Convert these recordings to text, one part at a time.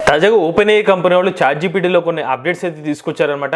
తాజాగా open AI company వాళ్ళు చాట్‌జీపీటీలో కొన్ని అప్డేట్స్ అయితే తీసుకొచ్చారనమాట.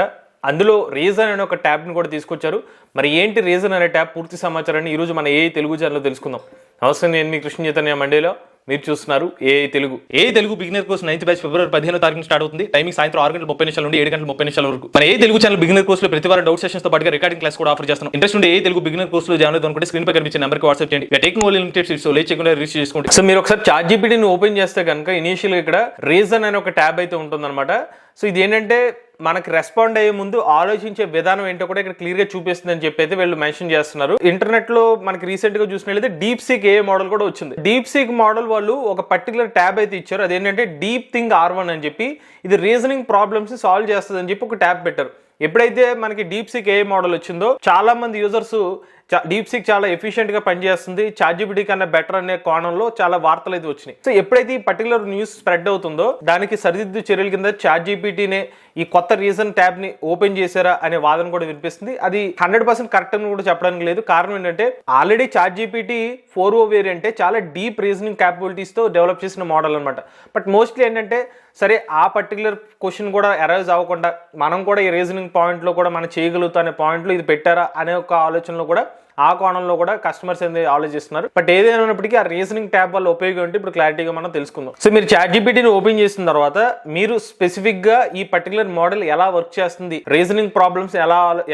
అందులో రీజన్ అనే ఒక ట్యాబ్‌ని కూడా తీసుకొచ్చారు. మరి ఏంటి రీజన్ అనే ట్యాబ్ పూర్తి సమాచారాన్ని ఈరోజు మన ఏఐ తెలుగు ఛానల్లో తెలుసుకుందాం. నమస్తే, నేను మీ కృష్ణ చైతన్య మండేలో. మీరు చూస్తున్నారు AI Telugu. AI Telugu beginner course 9th batch ఫిబ్రవరి 15వ తారీఖున స్టార్ట్ అవుతుంది. టైమింగ్ సాయంత్రం 6:30 నుండి 7:30 వరకు. మన ఏఐ తెలుగు ఛానల్ బిగినర్ కోర్సులో ప్రతి వారం డౌట్ సెషన్స్ తో పాటుగా రికార్డింగ్ క్లాస్ కూడా ఆఫర్ చేస్తున్నాం. ఇంట్రెస్ట్ ఉంటే ఏఐ తెలుగు బిగినర్ కోర్సులో జాయిన్ అవుతాం అనుకుంటే స్క్రీన్ పై కనిపించే నెంబర్కి వాట్సాప్ చేయండి. Taking only limited seats, late చేయకుండా రిజిస్టర్ చేసుకోండి. సో మీరు ఒకసారి చాట్‌జీపీటీని ఓపెన్ చేస్తే కనుక ఇనిషియల్గా ఇక్కడ రీజన్ అనే ఒక ట్యాబ్ అయితే ఉంటుందన్నమాట. సో ఇది ఏంటంటే మనకి రెస్పాండ్ అయ్యే ముందు ఆలోచించే విధానం ఏంటో కూడా ఇక్కడ క్లియర్ గా చూపిస్తుంది అని చెప్పి అయితే వీళ్ళు మెన్షన్ చేస్తున్నారు. ఇంటర్నెట్ లో మనకి రీసెంట్ గా చూసినట్లయితే డీప్ సీక్ ఏ మోడల్ కూడా వచ్చింది. డీప్ సీక్ మోడల్ వాళ్ళు ఒక పర్టికులర్ ట్యాబ్ అయితే ఇచ్చారు. అదేంటంటే డీప్ థింగ్ R1 అని చెప్పి, ఇది రీజనింగ్ ప్రాబ్లమ్స్ సాల్వ్ చేస్తుంది అని చెప్పి ఒక ట్యాబ్ పెట్టారు. ఎప్పుడైతే మనకి డీప్ సీక్ ఏ మోడల్ వచ్చిందో చాలా మంది యూజర్స్ డీప్ సీక్ చాలా ఎఫిషియెంట్ గా పనిచేస్తుంది, చాట్‌జీపీటీ కన్నా బెటర్ అనే కోణంలో చాలా వార్తలు అయితే వచ్చినాయి. సో ఎప్పుడైతే ఈ పర్టికులర్ న్యూస్ స్ప్రెడ్ అవుతుందో దానికి సరిదిద్దు చర్యల కింద చాట్‌జీపీటీనే ఈ కొత్త రీజన్ ట్యాబ్ ని ఓపెన్ చేశారా అనే వాదన కూడా వినిపిస్తుంది. అది 100% కరెక్ట్ అని కూడా చెప్పడానికి లేదు. కారణం ఏంటంటే ఆల్రెడీ చాట్‌జీపీటీ 4o వేరియంటే చాలా డీప్ రీజనింగ్ క్యాపబిలిటీస్ తో డెవలప్ చేసిన మోడల్ అనమాట. బట్ మోస్ట్లీ ఏంటంటే సరే ఆ పర్టికులర్ క్వశ్చన్ కూడా అరైజ్ అవ్వకుండా మనం కూడా ఈ రీజనింగ్ పాయింట్ లో కూడా మనం చేయగలుగుతా అనే పాయింట్ లో ఇది పెట్టారా అనే ఒక ఆలోచనలో కూడా ఆ కోణంలో కూడా కస్టమర్స్ అనేది ఆలోచిస్తున్నారు. బట్ ఏదైనప్పటికీ ఆ రీజనింగ్ ట్యాబ్ వల్ల ఉపయోగం ఏంటి ఇప్పుడు క్లారిటీగా మనం తెలుసుకుందాం. సో మీరు చాట్‌జీపీటీని ఓపెన్ చేసిన తర్వాత మీరు స్పెసిఫిక్ గా ఈ పర్టికులర్ మోడల్ ఎలా వర్క్ చేస్తుంది, రీజనింగ్ ప్రాబ్లమ్స్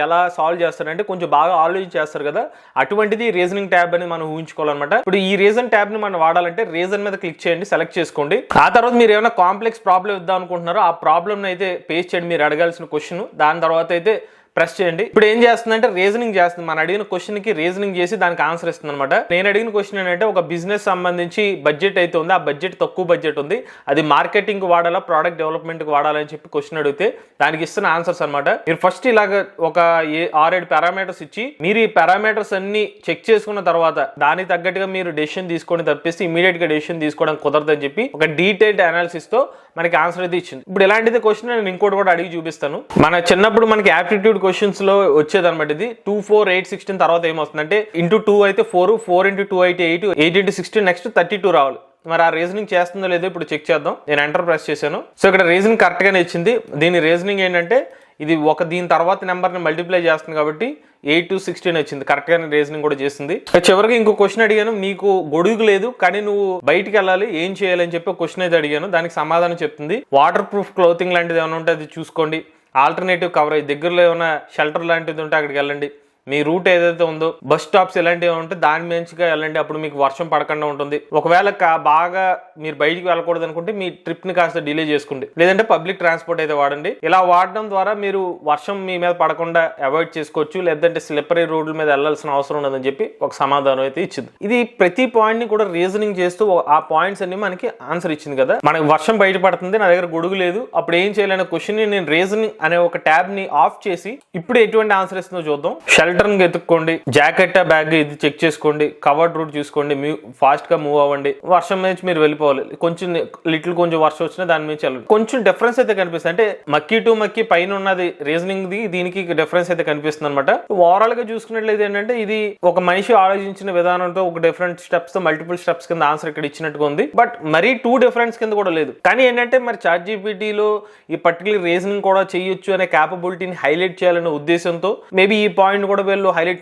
ఎలా సాల్వ్ చేస్తారు అంటే కొంచెం బాగా ఆలోచించేస్తారు కదా, అటువంటిది రీజనింగ్ ట్యాబ్ అని మనం ఊహించుకోవాలన్నమాట. ఇప్పుడు ఈ రీజన్ ట్యాబ్ ని మనం వాడాలంటే రీజన్ మీద క్లిక్ చేయండి, సెలెక్ట్ చేసుకోండి. ఆ తర్వాత మీరు ఏమైనా కాంప్లెక్స్ ప్రాబ్లం ఇద్దాం అనుకుంటున్నారో ఆ ప్రాబ్లమ్ అయితే పేస్ట్ చేయండి, మీరు అడగాల్సిన క్వశ్చన్. దాని తర్వాత అయితే ప్రెస్ చేయండి. ఇప్పుడు ఏం చేస్తుందంటే రీజనింగ్ చేస్తుంది. మనం అడిగిన క్వశ్చన్ కి రీజనింగ్ చేసి దానికి ఆన్సర్ ఇస్తుంది అనమాట. నేను అడిగిన క్వశ్చన్ ఏంటంటే ఒక బిజినెస్ సంబంధించి బడ్జెట్ అయితే ఉంది, ఆ బడ్జెట్ తక్కువ బడ్జెట్ ఉంది, అది మార్కెటింగ్ కి వాడాలా ప్రోడక్ట్ డెవలప్మెంట్ కి వాడాలని చెప్పి క్వశ్చన్ అడిగితే దానికి ఇస్తున్న ఆన్సర్స్ అనమాట. మీరు ఫస్ట్ ఇలాగ ఒక 6-7 పారామీటర్స్ ఇచ్చి మీరు ఈ పారామీటర్స్ అన్ని చెక్ చేసుకున్న తర్వాత దానికి తగ్గట్టుగా మీరు డెసిషన్ తీసుకొని తప్పిస్తే ఇమీడియట్ గా డెసిషన్ తీసుకోవడం కుదరదని చెప్పి ఒక డీటెయిల్డ్ అనాలిసిస్ తో మనకి ఆన్సర్ అయితే ఇచ్చింది. ఇప్పుడు ఇలాంటిది క్వశ్చన్ నేను ఇంకోటి కూడా అడిగి చూపిస్తాను. మన చిన్నప్పుడు మనకి యాప్టిట్యూడ్ క్వశ్చన్స్ లో వచ్చేదన్నమాట. ఇది 2, 4, 8, 16 తర్వాత ఏమొస్తుందంటే ఇంటూ 2 అయితే 4, 4 into 2 అయితే 8, 8 into 16 నెక్స్ట్ 32 రావాలి. మరి ఆ రీజనింగ్ చేస్తుందో లేదో ఇప్పుడు చెక్ చేద్దాం. నేను ఎంటర్ ప్రెస్ చేశాను. సో ఇక్కడ రీజనింగ్ కరెక్ట్ గానే ఇచ్చింది. దీని రీజనింగ్ ఏంటంటే ఇది దీని తర్వాత నెంబర్ ని మల్టిప్లై చేస్తుంది కాబట్టి 8 to 16 వచ్చింది. కరెక్ట్ గానే రీజనింగ్ కూడా చేస్తుంది. చివరికి ఇంకో క్వశ్చన్ అడిగాను, నీకు గొడుగు లేదు కానీ నువ్వు బయటికి వెళ్ళాలి, ఏం చేయాలి అని చెప్పి ఒక క్వశ్చన్ అయితే అడిగాను. దానికి సమాధానం చెప్తుంది. వాటర్ ప్రూఫ్ క్లోతింగ్ లాంటిది ఏమైనా ఉంటే అది చూసుకోండి, ఆల్టర్నేటివ్ కవరేజ్ దగ్గరలో ఏమైనా షెల్టర్ లాంటిది ఉంటే అక్కడికి వెళ్ళండి, మీ రూట్ ఏదైతే ఉందో బస్ స్టాప్స్ ఇలాంటివి ఉంటే దాని మంచిగా వెళ్ళండి, అప్పుడు మీకు వర్షం పడకుండా ఉంటుంది. ఒకవేళ బాగా మీరు బయటికి వెళ్ళకూడదు అనుకుంటే మీ ట్రిప్ ని కాస్త డిలే చేసుకోండి, లేదంటే పబ్లిక్ ట్రాన్స్పోర్ట్ అయితే వాడండి. ఇలా వాడడం ద్వారా మీరు వర్షం మీ మీద పడకుండా అవాయిడ్ చేసుకోవచ్చు, లేదంటే స్లిప్పరీ రోడ్ల మీద వెళ్ళాల్సిన అవసరం ఉండదని చెప్పి ఒక సమాధానం అయితే ఇచ్చింది. ఇది ప్రతి పాయింట్ ని కూడా రీజనింగ్ చేస్తూ ఆ పాయింట్స్ అన్ని మనకి ఆన్సర్ ఇచ్చింది కదా. మనకి వర్షం బయట పడుతుంది, నా దగ్గర గొడుగు లేదు, అప్పుడు ఏం చేయాలనే క్వశ్చన్ ని నేను రీజనింగ్ అనే ఒక ట్యాబ్ ని ఆఫ్ చేసి ఇప్పుడు ఎటువంటి ఆన్సర్ ఇస్తుందో చూద్దాం. షెల్టర్ ఎత్తుక్కోండి, జాకెట్ బ్యాగ్ ఇది చెక్ చేసుకోండి, కవర్డ్ రూట్ చూసుకోండి, ఫాస్ట్ గా మూవ్ అవ్వండి, వర్షం నుంచి మీరు వెళ్ళిపోవాలి, కొంచెం వర్షం వచ్చినా దాని నుంచి వెళ్ళండి. కొంచెం డిఫరెన్స్ అయితే కనిపిస్తుంది. అంటే మక్కీ టు మక్కీ పైన ఉన్నది రీజనింగ్ ది, దీనికి డిఫరెన్స్ అయితే కనిపిస్తుంది అనమాట. ఓవరాల్ గా చూసుకున్నట్లయితే ఏంటంటే ఇది ఒక మనిషి ఆలోచించిన విధానంతో ఒక డిఫరెంట్ స్టెప్స్ తో మల్టిపుల్ స్టెప్స్ కింద ఆన్సర్ ఇక్కడ ఇచ్చినట్టుగా ఉంది. బట్ మరీ 2 డిఫరెన్స్ కింద కూడా లేదు. కానీ ఏంటంటే మరి చాట్‌జీపీటీలో ఈ పర్టికులర్ రీజనింగ్ కూడా చేయొచ్చు అనే క్యాపబిలిటీని హైలైట్ చేయాలనే ఉద్దేశంతో మేబీ ఈ పాయింట్ కూడా వీళ్ళు హైలైట్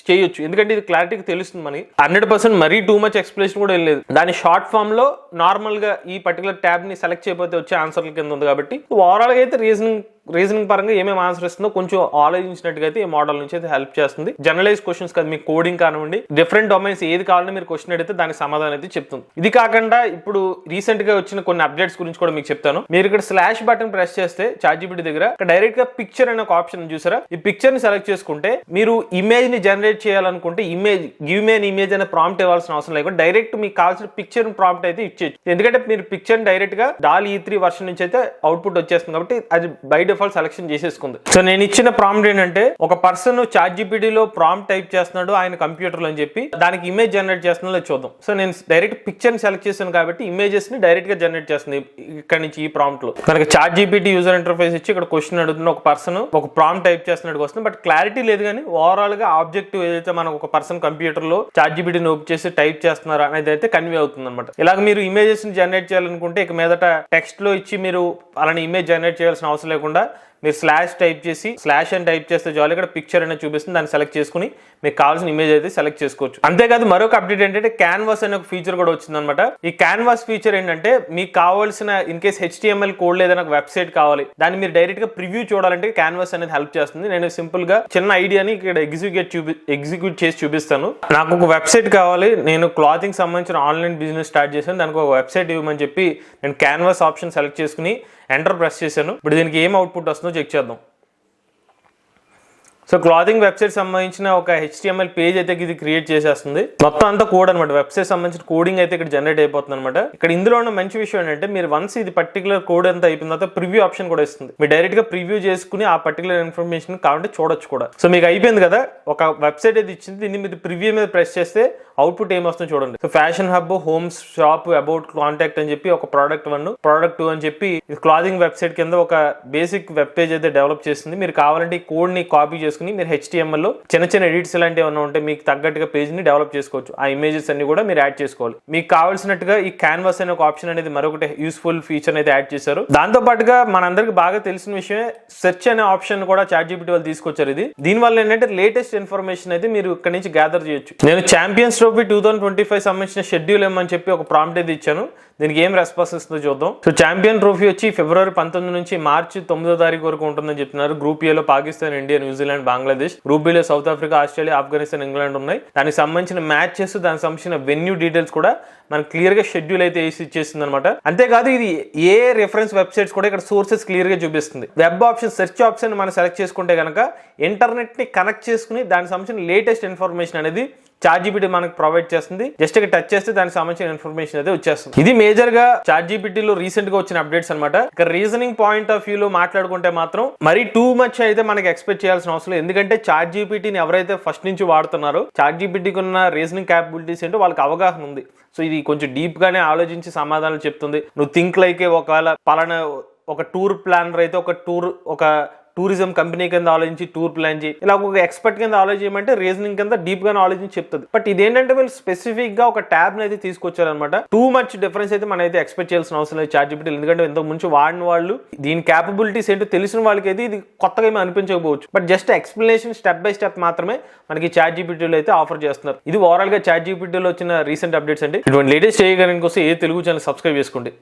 చేయొచ్చు. ఎందుకంటే ఇది క్లారిటీగా తెలుస్తుంది మనకి. 100% మరీ టూ మచ్ ఎక్స్ప్లెనేషన్ కూడా వెళ్ళలేదు. దాని షార్ట్ ఫామ్ లో నార్మల్ గా ఈ పర్టికులర్ ట్యాబ్ ని సెలెక్ట్ చేయకపోతే వచ్చే ఆన్సర్ల కింద ఉంది కాబట్టి ఓవరాల్ గా అయితే రీజనింగ్ పరంగా ఏమేమి ఆన్సర్ ఇస్తుందో కొంచెం ఆలోచించినట్టుగా అయితే ఈ మోడల్ నుంచి అయితే హెల్ప్ చేస్తుంది. జనరలైజ్ క్వశ్చన్స్ కదా, మీకు కోడింగ్ కానివ్వండి, డిఫరెంట్ డొమైన్స్ ఏది కావాలని మీరు క్వశ్చన్ అడిగితే దానికి సమాధానం అయితే చెప్తుంది. ఇది కాకుండా ఇప్పుడు రీసెంట్ గా వచ్చిన కొన్ని అప్డేట్స్ గురించి కూడా మీకు చెప్తాను. మీరు ఇక్కడ స్లాష్ బటన్ ప్రెస్ చేస్తే చాట్‌జీపీటీ దగ్గర డైరెక్ట్ గా పిక్చర్ అనే ఒక ఆప్షన్ చూసారా, ఈ పిక్చర్ ని సెలెక్ట్ చేసుకుంటే మీరు ఇమేజ్ ని జనరేట్ చేయాలనుకుంటే గివ్ మీ అన్ ఇమేజ్ అనే ప్రాంప్ట్ ఇవ్వాల్సిన అవసరం లేకుండా డైరెక్ట్ మీకు కావాల్సిన పిక్చర్ ప్రాంప్ట్ అయితే ఇచ్చేయచ్చు. ఎందుకంటే మీరు పిక్చర్ డైరెక్ట్ గా DALL-E 3 వర్షన్ నుంచి అయితే అవుట్పుట్ వచ్చేస్తుంది కాబట్టి అది బై డిఫాల్ట్ సెలెక్షన్ చేసేసుకుంది. సో నేను ఇచ్చిన ప్రాంప్ట్ ఏంటంటే, ఒక పర్సన్ ChatGPT లో ప్రాంప్ట్ టైప్ చేస్తున్నాడు ఆయన కంప్యూటర్ అని చెప్పి దానికి ఇమేజ్ జనరేట్ చేస్తున్నా చూద్దాం. సో నేను డైరెక్ట్ పిక్చర్ ని సెలెక్ట్ చేశాను కాబట్టి ఇమేజెస్ ని డైరెక్ట్ గా జనరేట్ చేస్తుంది ఇక్కడ నుంచి ఈ ప్రాంప్ట్ లో. మనకి ChatGPT యూజర్ ఇంటర్ఫేస్ ఇచ్చి ఇక్కడ క్వశ్చన్ అడుగుతున్న ఒక పర్సన్ ఒక ప్రాంప్ట్ టైప్ చేస్తున్నట్టు వస్తుంది, బట్ క్లారిటీ లేదు. కానీ ఓవరాల్ గా ఆబ్జెక్టివ్ ఏదైతే మనకు ఒక పర్సన్ కంప్యూటర్ లో ChatGPT ని ఓపెన్ చేసి టైప్ చేస్తున్నారు అనేది అయితే కన్వే అవుతుంది అనమాట. ఇలాగ మీరు ఇమేజెస్ ని జనరేట్ చేయాలనుకుంటే ఇక మీదట టెక్స్ట్ లో ఇచ్చి మీరు అలానే ఇమేజ్ జనరేట్ చేయాల్సిన అవసరం లేకుండా మీరు స్లాష్ టైప్ చేసి స్లాష్ అని టైప్ చేస్తే చాలు ఇక్కడ పిక్చర్ అనేది చూపిస్తుంది. దాన్ని సెలెక్ట్ చేసుకుని మీకు కావాల్సిన ఇమేజ్ అయితే సెలెక్ట్ చేసుకోవచ్చు. అంతేకాదు మరొక అప్డేట్ ఏంటంటే క్యాన్వాస్ అనే ఒక ఫీచర్ కూడా వచ్చింది అనమాట. ఈ క్యాన్వాస్ ఫీచర్ ఏంటంటే మీకు కావాల్సిన ఇన్ కేస్ HTML కోడ్ లేదా నాకు వెబ్సైట్ కావాలి, దాన్ని మీరు డైరెక్ట్ గా ప్రివ్యూ చూడాలంటే క్యాన్వాస్ అనేది హెల్ప్ చేస్తుంది. నేను సింపుల్ గా చిన్న ఐడియాని ఇక్కడ ఎగ్జిక్యూట్ చేసి చూపిస్తాను. నాకు ఒక వెబ్సైట్ కావాలి, నేను క్లాతింగ్ సంబంధించిన ఆన్లైన్ బిజినెస్ స్టార్ట్ చేశాను, దానికి ఒక వెబ్సైట్ ఇవ్వమని చెప్పి నేను క్యాన్వాస్ ఆప్షన్ సెలెక్ట్ చేసుకుని ఎంటర్ ప్రెస్ చేశాను. ఇప్పుడు దీనికి ఏం అవుట్పుట్ వస్తుందో చెక్ చేద్దాం. సో క్లాతింగ్ వెబ్సైట్ సంబంధించిన ఒక HTML పేజ్ అయితే ఇది క్రియేట్ చేసేస్తుంది. మొత్తం అంతా కోడ్ అనమాట, వెబ్సైట్ సంబంధించిన కోడింగ్ అయితే ఇక్కడ జనరేట్ అయిపోతుంది అనమాట. ఇక్కడ ఇందులో ఉన్న మంచి విషయం ఏంటంటే మీరు వన్స్ ఇది పర్టికులర్ కోడ్ అంతా అయిపోయిన తర్వాత ప్రివ్యూ ఆప్షన్ కూడా ఇస్తుంది. మీరు డైరెక్ట్ గా ప్రివ్యూ చేసుకుని ఆ పర్టికులర్ ఇన్ఫర్మేషన్ కావాలంటే చూడొచ్చు కూడా. సో మీకు అయిపోయింది కదా, ఒక వెబ్సైట్ అయితే ఇచ్చింది, దీన్ని మీరు ప్రివ్యూ మీద ప్రెస్ చేస్తే అవుట్పుట్ ఏమొస్తుందో చూడండి. So fashion hub, homes, shop, about, contact అని చెప్పి ఒక ప్రోడక్ట్ 1, ప్రోడక్ట్ 2 అని చెప్పి క్లాతింగ్ వెబ్సైట్ కింద ఒక బేసిక్ వెబ్ పేజ్ అయితే డెవలప్ చేసింది. మీరు కావాలంటే ఈ కోడ్ ని కాపీ చేసుకుని మీరు HTML లో చిన్న చిన్న ఎడిట్స్ ఇలాంటివి ఏమైనా ఉంటే మీకు తగ్గట్టుగా పేజ్ ని డెవలప్ చేసుకోవచ్చు. ఆ ఇమేజెస్ అన్ని కూడా మీరు యాడ్ చేసుకోవాలి. మీకు కావాల్సినట్టుగా ఈ క్యాన్వాస్ అనే ఒక ఆప్షన్ అనేది మరొకటి యూస్ఫుల్ ఫీచర్ అయితే యాడ్ చేశారు. దాంతో పాటుగా మనందరికి బాగా తెలిసిన విషయమే సెర్చ్ అనే ఆప్షన్ కూడా ChatGPT వాళ్ళు తీసుకొచ్చారు. దీని వల్ల ఏంటంటే లేటెస్ట్ ఇన్ఫర్మేషన్ అయితే మీరు ఇక్కడ నుంచి గ్యాదర్ చేయొచ్చు. నేను ఛాంపియన్స్ ట్రోఫీ 2025 సంబంధించిన షెడ్యూల్ ఏమని చెప్పి ఒక ప్రాంప్ట్ అయితే ఇచ్చాను. దీనికి ఏం రెస్పాన్స్ ఇస్తుందో చూద్దాం. సో ఛాంపియన్ ట్రోఫీ వచ్చి ఫిబ్రవరి 19 నుంచి మార్చి 9వ తారీఖు వరకు ఉంటుందని చెప్తున్నారు. గ్రూప్ ఏలో Pakistan, India, New Zealand, Bangladesh, group below south Africa, Australia, Afghanistan, England ఉన్నాయి. దానికి సంబంధించిన మ్యాచెస్, దానికి సంబంధించిన వెన్యూ డీటెయిల్స్ కూడా మనకి క్లియర్ గా షెడ్యూల్ అయితే వేసి ఇచ్చేస్తుంది అనమాట. అంతేకాదు ఇది ఏ రెఫరెన్స్ వెబ్సైట్స్ కూడా ఇక్కడ సోర్సెస్ క్లియర్ గా చూపిస్తుంది. వెబ్ ఆప్షన్, సెర్చ్ ఆప్షన్ మనం సెలెక్ట్ చేసుకుంటే కనుక ఇంటర్నెట్ ని కనెక్ట్ చేసుకుని దానికి సంబంధించిన లేటెస్ట్ ఇన్ఫర్మేషన్ అనేది ChatGPT మనకు ప్రొవైడ్ చేస్తుంది. జస్ట్ ఇక్కడ టచ్ చేస్తే దానికి సంబంధించిన ఇన్ఫర్మేషన్ అయితే వచ్చేస్తుంది. ఇది మేజర్ గా ChatGPT లో రీసెంట్ గా వచ్చిన అప్డేట్స్ అనమాట. ఇక రీజనింగ్ పాయింట్ ఆఫ్ వ్యూ లో మాట్లాడుకుంటే మాత్రం మరి టూ మచ్ అయితే మనకి ఎక్స్పెక్ట్ చేయాల్సిన అవసరం లేదు. ఎందుకంటే ChatGPT ని ఎవరైతే ఫస్ట్ నుంచి వాడుతున్నారో ChatGPTకి ఉన్న రీజనింగ్ క్యాపబిలిటీస్ ఏంటో వాళ్ళకి అవగాహన ఉంది. సో ఇది కొంచెం డీప్ గానే ఆలోచించి సమాధానాలు చెప్తుంది. నువ్వు థింక్ లైక్ ఒకవేళ పలానా ఒక టూర్ ప్లానర్ అయితే ఒక టూరిజం కంపెనీ కింద ఆలోచించి టూర్ ప్లాన్ చేయి, ఇలా ఒక ఎక్స్పర్ట్ కింద ఆలోచించమంటే రీజనింగ్ కింద డీప్ గా ఆలోచించి చెప్తుంది. బట్ ఇదేంటంటే వీళ్ళు స్పెసిఫిక్ గా ఒక ట్యాబ్ అయితే తీసుకొచ్చారనమాట. టూ మచ్ డిఫరెన్స్ అయితే మనం అయితే ఎక్స్పెక్ట్ చేయాల్సిన అవసరం లేదు ChatGPT. ఎందుకంటే ఇంతకు ముందు వాడిన వాళ్ళు దీని క్యాపబిలిటీస్ ఏంటో తెలిసిన వాళ్ళకి అయితే ఇది కొత్తగా ఏమీ అనిపించకపోవచ్చు. But just explanation step by step మాత్రమే మనకి ChatGPT లో అయితే ఆఫర్ చేస్తున్నారు. ఇది ఓవరాల్ గా ChatGPT లో వచ్చిన రీసెంట్ అప్డేట్స్ అండి. ఇటువంటి లేటెస్ట్ చేయడానికి కోసం ఏ తెలుగు ఛానల్ సబ్స్క్రైబ్ చేసుకోండి.